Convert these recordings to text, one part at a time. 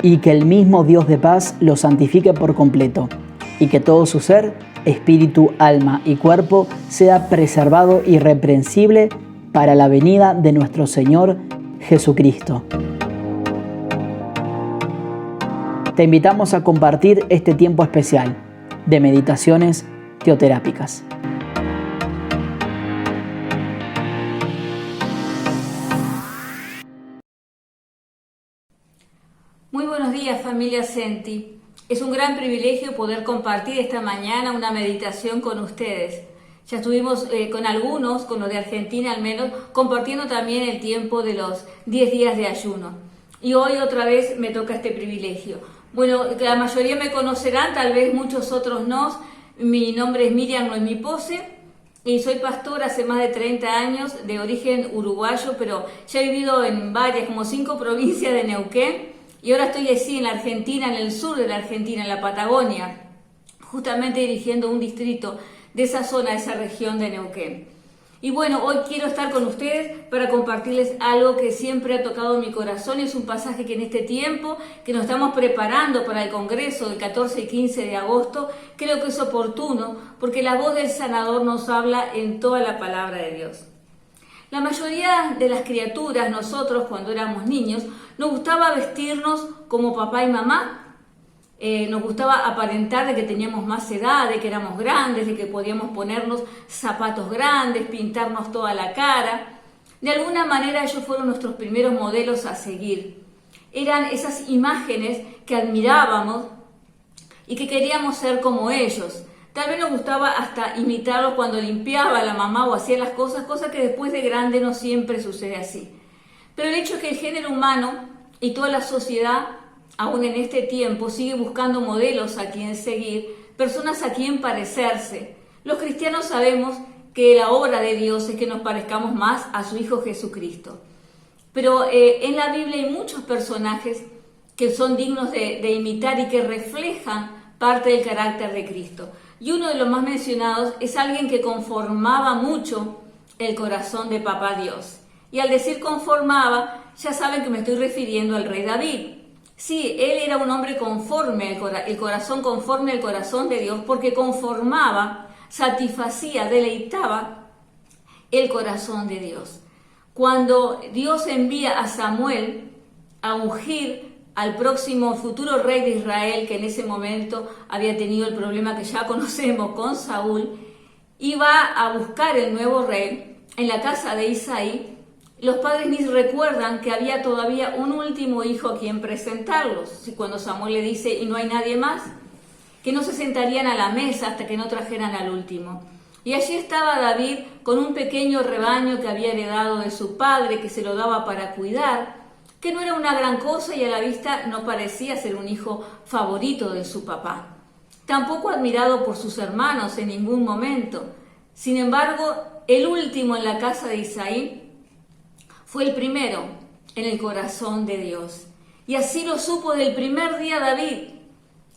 y que el mismo Dios de paz lo santifique por completo, y que todo su ser, espíritu, alma y cuerpo sea preservado irreprensible para la venida de nuestro Señor Jesucristo. Te invitamos a compartir este tiempo especial de meditaciones teoterápicas. Muy buenos días, familia Senti. Es un gran privilegio poder compartir esta mañana una meditación con ustedes. Ya estuvimos con algunos, con los de Argentina al menos, compartiendo también el tiempo de los 10 días de ayuno. Y hoy otra vez me toca este privilegio. Bueno, la mayoría me conocerán, tal vez muchos otros no. Mi nombre es Miriam Noemí Pose y soy pastora hace más de 30 años, de origen uruguayo, pero ya he vivido en varias, como 5 provincias de Neuquén. Y ahora estoy así en la Argentina, en el sur de la Argentina, en la Patagonia, justamente dirigiendo un distrito de esa zona, de esa región de Neuquén. Y bueno, hoy quiero estar con ustedes para compartirles algo que siempre ha tocado mi corazón y es un pasaje que en este tiempo que nos estamos preparando para el Congreso del 14 y 15 de agosto, creo que es oportuno porque la voz del sanador nos habla en toda la palabra de Dios. La mayoría de las criaturas, nosotros cuando éramos niños, nos gustaba vestirnos como papá y mamá. Nos gustaba aparentar de que teníamos más edad, de que éramos grandes, de que podíamos ponernos zapatos grandes, pintarnos toda la cara. De alguna manera ellos fueron nuestros primeros modelos a seguir. Eran esas imágenes que admirábamos y que queríamos ser como ellos. Tal vez nos gustaba hasta imitarlo cuando limpiaba la mamá o hacía las cosas, cosa que después de grande no siempre sucede así. Pero el hecho es que el género humano y toda la sociedad, aún en este tiempo, sigue buscando modelos a quien seguir, personas a quien parecerse. Los cristianos sabemos que la obra de Dios es que nos parezcamos más a su Hijo Jesucristo. Pero en la Biblia hay muchos personajes que son dignos de imitar y que reflejan parte del carácter de Cristo. Y uno de los más mencionados es alguien que conformaba mucho el corazón de Papá Dios. Y al decir conformaba, ya saben que me estoy refiriendo al rey David. Sí, él era un hombre conforme, el corazón conforme al corazón de Dios, porque conformaba, satisfacía, deleitaba el corazón de Dios. Cuando Dios envía a Samuel a ungir al próximo futuro rey de Israel, que en ese momento había tenido el problema que ya conocemos con Saúl, iba a buscar el nuevo rey en la casa de Isaí. Los padres ni recuerdan que había todavía un último hijo a quien presentarlos. Cuando Samuel le dice, y no hay nadie más, que no se sentarían a la mesa hasta que no trajeran al último. Y allí estaba David con un pequeño rebaño que había heredado de su padre, que se lo daba para cuidar, que no era una gran cosa y a la vista no parecía ser un hijo favorito de su papá. Tampoco admirado por sus hermanos en ningún momento. Sin embargo, el último en la casa de Isaí fue el primero en el corazón de Dios. Y así lo supo del primer día David.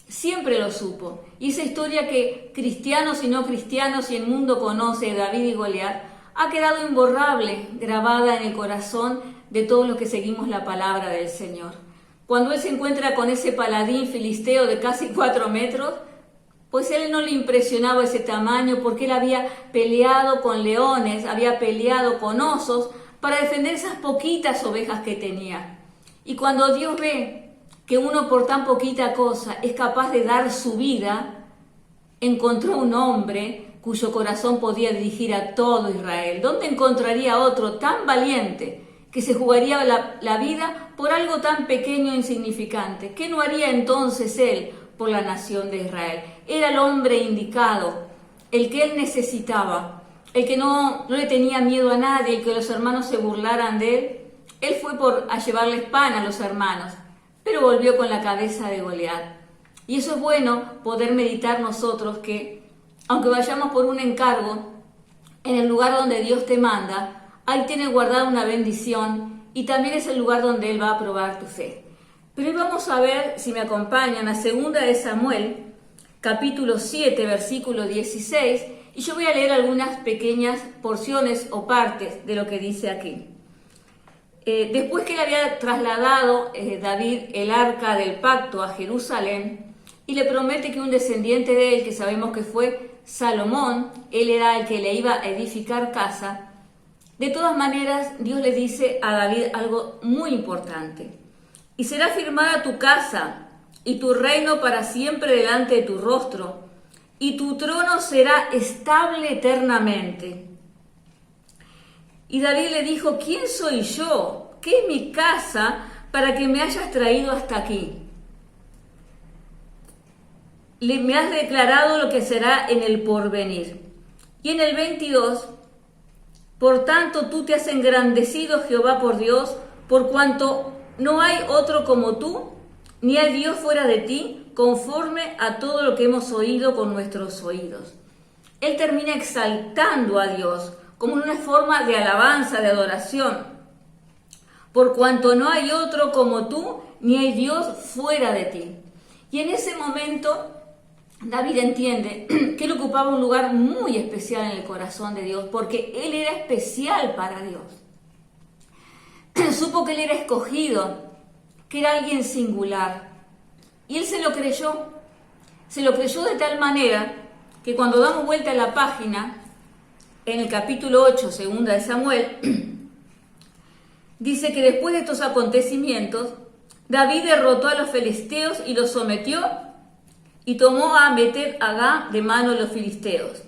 Siempre lo supo. Y esa historia que cristianos y no cristianos y el mundo conoce de David y Goliat ha quedado imborrable, grabada en el corazón de todos los que seguimos la palabra del Señor. Cuando él se encuentra con ese paladín filisteo de casi 4 metros, pues a él no le impresionaba ese tamaño porque él había peleado con leones, había peleado con osos para defender esas poquitas ovejas que tenía. Y cuando Dios ve que uno por tan poquita cosa es capaz de dar su vida, encontró un hombre cuyo corazón podía dirigir a todo Israel. ¿Dónde encontraría otro tan valiente que se jugaría la vida por algo tan pequeño e insignificante? ¿Qué no haría entonces él por la nación de Israel? Era el hombre indicado, el que él necesitaba, el que no le tenía miedo a nadie, el que los hermanos se burlaran de él. Él fue a llevarles pan a los hermanos, pero volvió con la cabeza de Goliat. Y eso es bueno poder meditar nosotros que, aunque vayamos por un encargo, en el lugar donde Dios te manda, ahí tienes guardada una bendición y también es el lugar donde Él va a probar tu fe. Pero hoy vamos a ver, si me acompañan, a 2 de Samuel, capítulo 7, versículo 16, y yo voy a leer algunas pequeñas porciones o partes de lo que dice aquí. después que le había trasladado David el arca del pacto a Jerusalén, y le promete que un descendiente de él, que sabemos que fue Salomón, él era el que le iba a edificar casa. De todas maneras, Dios le dice a David algo muy importante. Y será firmada tu casa y tu reino para siempre delante de tu rostro, y tu trono será estable eternamente. Y David le dijo, ¿quién soy yo? ¿Qué es mi casa para que me hayas traído hasta aquí? Me has declarado lo que será en el porvenir. Y en el 22, por tanto tú te has engrandecido, Jehová por Dios, por cuanto no hay otro como tú, ni hay Dios fuera de ti, conforme a todo lo que hemos oído con nuestros oídos. Él termina exaltando a Dios como una forma de alabanza, de adoración. Por cuanto no hay otro como tú, ni hay Dios fuera de ti. Y en ese momento David entiende que él ocupaba un lugar muy especial en el corazón de Dios, porque él era especial para Dios. Supo que él era escogido, que era alguien singular. Y él se lo creyó de tal manera que cuando damos vuelta a la página, en el capítulo 8, segunda de Samuel, dice que después de estos acontecimientos, David derrotó a los filisteos y los sometió y tomó a Bet-Hagán de mano de los filisteos.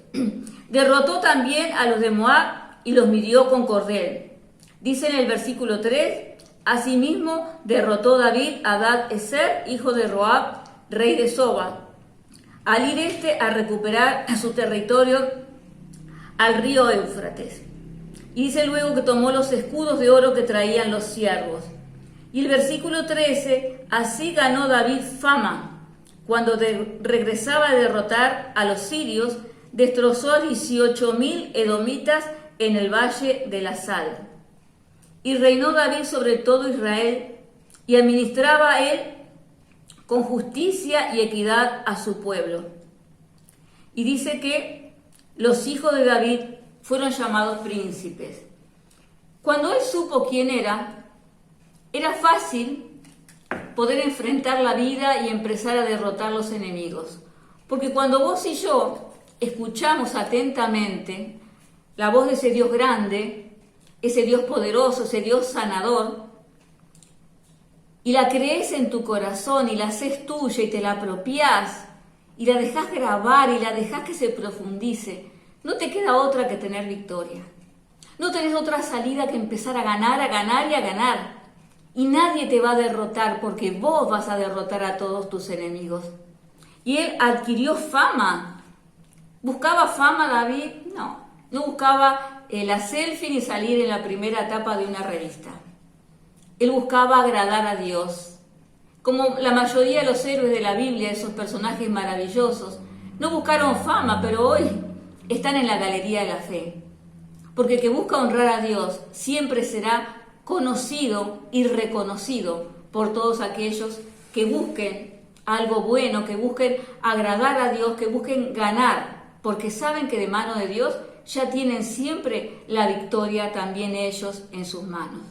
Derrotó también a los de Moab y los midió con cordel. Dice en el versículo 3, asimismo derrotó David a Hadad-Ezer, hijo de Roab, rey de Soba, al ir a recuperar su territorio al río Éufrates. Y dice luego que tomó los escudos de oro que traían los siervos. Y el versículo 13, así ganó David fama. Cuando regresaba a derrotar a los sirios, destrozó a 18,000 edomitas en el valle de la Sal. Y reinó David sobre todo Israel, y administraba él con justicia y equidad a su pueblo. Y dice que los hijos de David fueron llamados príncipes. Cuando él supo quién era fácil poder enfrentar la vida y empezar a derrotar los enemigos. Porque cuando vos y yo escuchamos atentamente la voz de ese Dios grande, ese Dios poderoso, ese Dios sanador, y la crees en tu corazón y la haces tuya y te la apropiás y la dejás grabar y la dejás que se profundice, no te queda otra que tener victoria. No tenés otra salida que empezar a ganar y a ganar. Y nadie te va a derrotar porque vos vas a derrotar a todos tus enemigos. Y él adquirió fama. ¿Buscaba fama David? No buscaba la selfie ni salir en la primera etapa de una revista. Él buscaba agradar a Dios. Como la mayoría de los héroes de la Biblia, esos personajes maravillosos, no buscaron fama, pero hoy están en la galería de la fe. Porque el que busca honrar a Dios siempre será conocido y reconocido por todos aquellos que busquen algo bueno, que busquen agradar a Dios, que busquen ganar, porque saben que de mano de Dios ya tienen siempre la victoria también ellos en sus manos.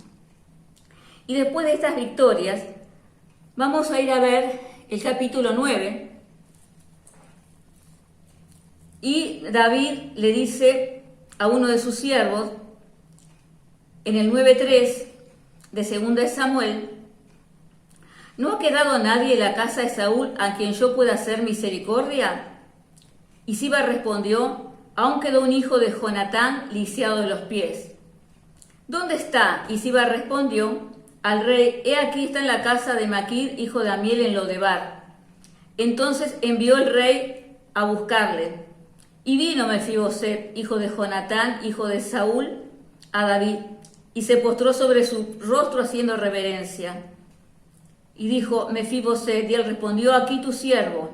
Y después de estas victorias, vamos a ir a ver el capítulo 9, y David le dice a uno de sus siervos, en el 9:3 de segunda de Samuel, ¿no ha quedado nadie en la casa de Saúl a quien yo pueda hacer misericordia? Y Siba respondió, aún quedó un hijo de Jonatán lisiado de los pies. ¿Dónde está? Y Siba respondió al rey, he aquí está en la casa de Maquir, hijo de Amiel, en Lodebar. Entonces envió el rey a buscarle. Y vino Mefiboset, hijo de Jonatán, hijo de Saúl, a David, y se postró sobre su rostro haciendo reverencia. Y dijo Mefiboset, y él respondió, aquí tu siervo.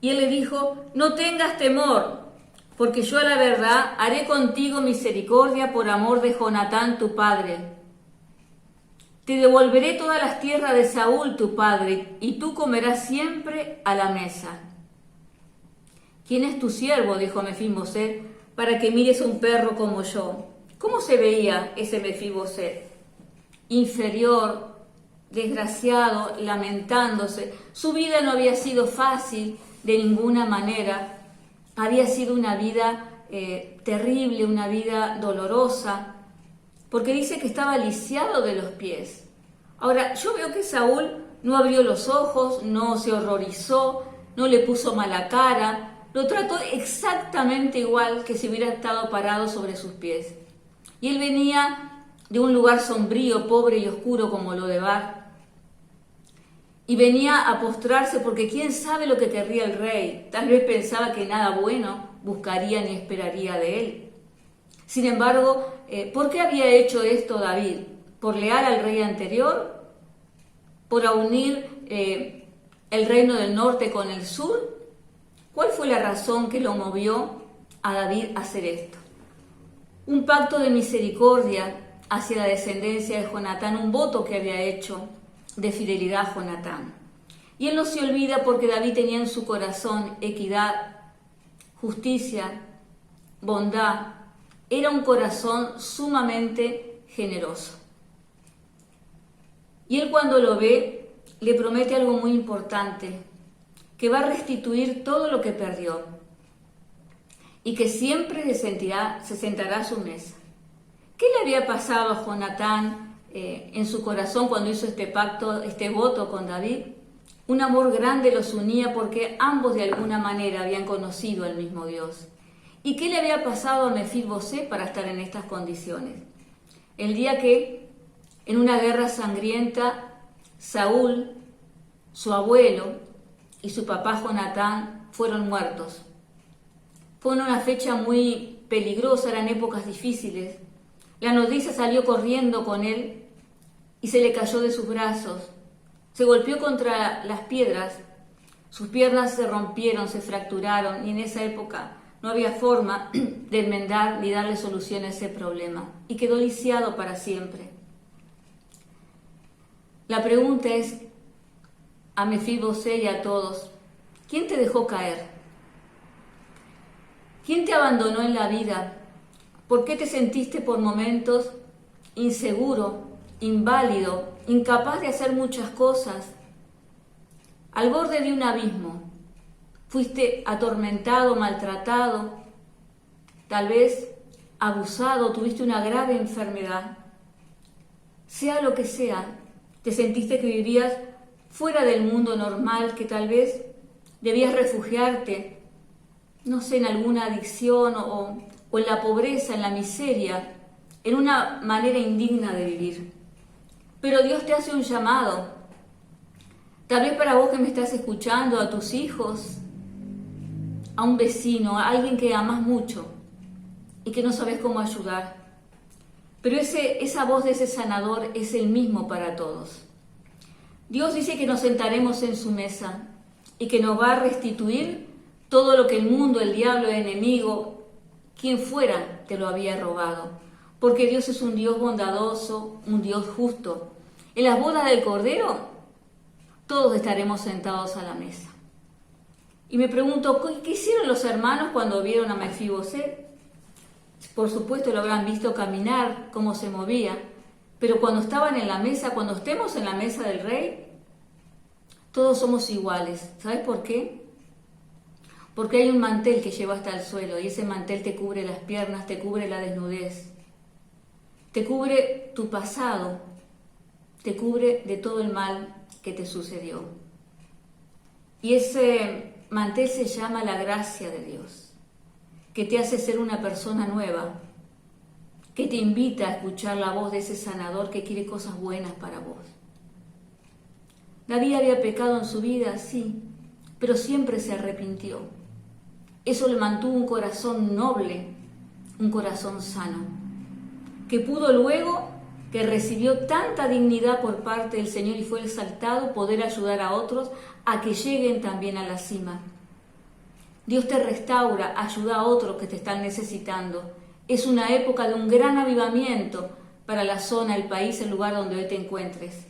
Y él le dijo, no tengas temor, porque yo a la verdad haré contigo misericordia por amor de Jonatán tu padre. Te devolveré todas las tierras de Saúl tu padre, y tú comerás siempre a la mesa. ¿Quién es tu siervo? Dijo Mefiboset, para que mires un perro como yo. ¿Cómo se veía ese Mefiboset? inferior, desgraciado, lamentándose. Su vida no había sido fácil de ninguna manera. Había sido una vida terrible, una vida dolorosa, porque dice que estaba lisiado de los pies. Ahora, yo veo que Saúl no abrió los ojos, no se horrorizó, no le puso mala cara, lo trató exactamente igual que si hubiera estado parado sobre sus pies. Y él venía de un lugar sombrío, pobre y oscuro como Lodebar, y venía a postrarse porque quién sabe lo que querría el rey. Tal vez pensaba que nada bueno buscaría ni esperaría de él. Sin embargo, ¿por qué había hecho esto David? ¿Por leal al rey anterior? ¿Por unir el reino del norte con el sur? ¿Cuál fue la razón que lo movió a David a hacer esto? Un pacto de misericordia hacia la descendencia de Jonatán, un voto que había hecho de fidelidad a Jonatán. Y él no se olvida porque David tenía en su corazón equidad, justicia, bondad. Era un corazón sumamente generoso. Y él cuando lo ve, le promete algo muy importante, que va a restituir todo lo que perdió y que siempre se sentará a su mesa. ¿Qué le había pasado a Jonatán en su corazón cuando hizo este pacto, este voto con David? Un amor grande los unía porque ambos de alguna manera habían conocido al mismo Dios. ¿Y qué le había pasado a Mefibosé para estar en estas condiciones? El día que, en una guerra sangrienta, Saúl, su abuelo y su papá Jonatán fueron muertos. Fue una fecha muy peligrosa, eran épocas difíciles. La nodriza salió corriendo con él y se le cayó de sus brazos. Se golpeó contra las piedras, sus piernas se rompieron, se fracturaron y en esa época no había forma de enmendar ni darle solución a ese problema y quedó lisiado para siempre. La pregunta es a Mefibosé y a todos, ¿quién te dejó caer? ¿Quién te abandonó en la vida? ¿Por qué te sentiste por momentos inseguro, inválido, incapaz de hacer muchas cosas? Al borde de un abismo, fuiste atormentado, maltratado, tal vez abusado, tuviste una grave enfermedad. Sea lo que sea, te sentiste que vivías fuera del mundo normal, que tal vez debías refugiarte, no sé, en alguna adicción o en la pobreza, en la miseria, en una manera indigna de vivir. Pero Dios te hace un llamado. Tal vez para vos que me estás escuchando, a tus hijos, a un vecino, a alguien que amas mucho y que no sabes cómo ayudar. Pero esa voz de ese sanador es el mismo para todos. Dios dice que nos sentaremos en su mesa y que nos va a restituir todo lo que el mundo, el diablo, el enemigo, quien fuera, te lo había robado. Porque Dios es un Dios bondadoso, un Dios justo. En las bodas del Cordero, todos estaremos sentados a la mesa. Y me pregunto, ¿qué hicieron los hermanos cuando vieron a Mefibosé? Por supuesto lo habrán visto caminar, cómo se movía, pero cuando estaban en la mesa, cuando estemos en la mesa del rey, todos somos iguales. ¿Sabes por qué? Porque hay un mantel que lleva hasta el suelo y ese mantel te cubre las piernas, te cubre la desnudez, te cubre tu pasado, te cubre de todo el mal que te sucedió. Y ese mantel se llama la gracia de Dios, que te hace ser una persona nueva, que te invita a escuchar la voz de ese sanador que quiere cosas buenas para vos. David había pecado en su vida, sí, pero siempre se arrepintió. Eso le mantuvo un corazón noble, un corazón sano, que pudo luego, que recibió tanta dignidad por parte del Señor y fue exaltado, poder ayudar a otros a que lleguen también a la cima. Dios te restaura, ayuda a otros que te están necesitando. Es una época de un gran avivamiento para la zona, el país, el lugar donde hoy te encuentres.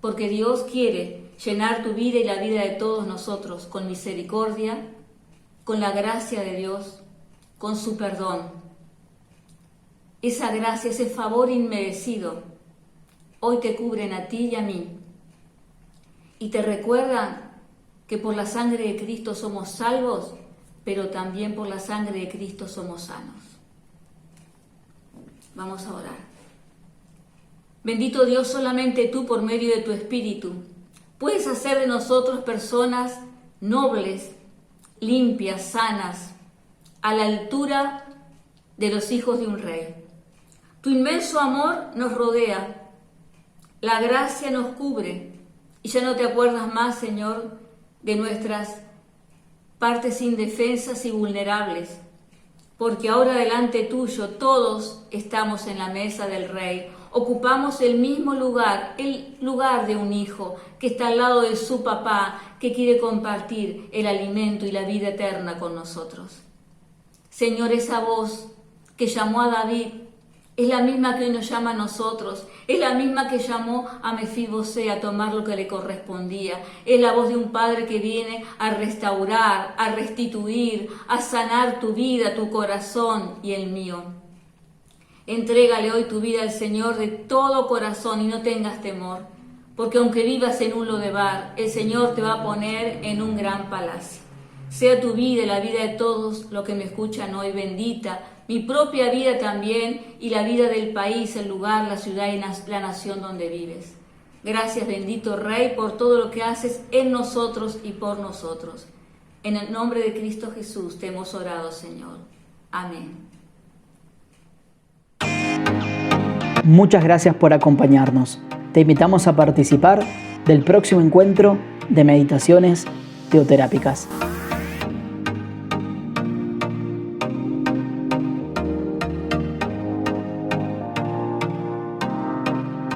Porque Dios quiere llenar tu vida y la vida de todos nosotros con misericordia, con la gracia de Dios, con su perdón. Esa gracia, ese favor inmerecido hoy te cubren a ti y a mí y te recuerdan que por la sangre de Cristo somos salvos, pero también por la sangre de Cristo somos sanos. Vamos a orar. Bendito Dios, solamente tú por medio de tu Espíritu puedes hacer de nosotros personas nobles, limpias, sanas, a la altura de los hijos de un rey. Tu inmenso amor nos rodea, la gracia nos cubre y ya no te acuerdas más, Señor, de nuestras partes indefensas y vulnerables, porque ahora delante tuyo todos estamos en la mesa del Rey, ocupamos el mismo lugar, el lugar de un hijo que está al lado de su papá, que quiere compartir el alimento y la vida eterna con nosotros. Señor, esa voz que llamó a David es la misma que hoy nos llama a nosotros, es la misma que llamó a Mefibosé a tomar lo que le correspondía, es la voz de un padre que viene a restaurar, a restituir, a sanar tu vida, tu corazón y el mío. Entrégale hoy tu vida al Señor de todo corazón y no tengas temor, porque aunque vivas en un lodebar, el Señor te va a poner en un gran palacio. Sea tu vida y la vida de todos los que me escuchan hoy bendita, mi propia vida también y la vida del país, el lugar, la ciudad y la nación donde vives. Gracias, bendito Rey, por todo lo que haces en nosotros y por nosotros. En el nombre de Cristo Jesús te hemos orado, Señor. Amén. Muchas gracias por acompañarnos. Te invitamos a participar del próximo encuentro de Meditaciones Teoterápicas.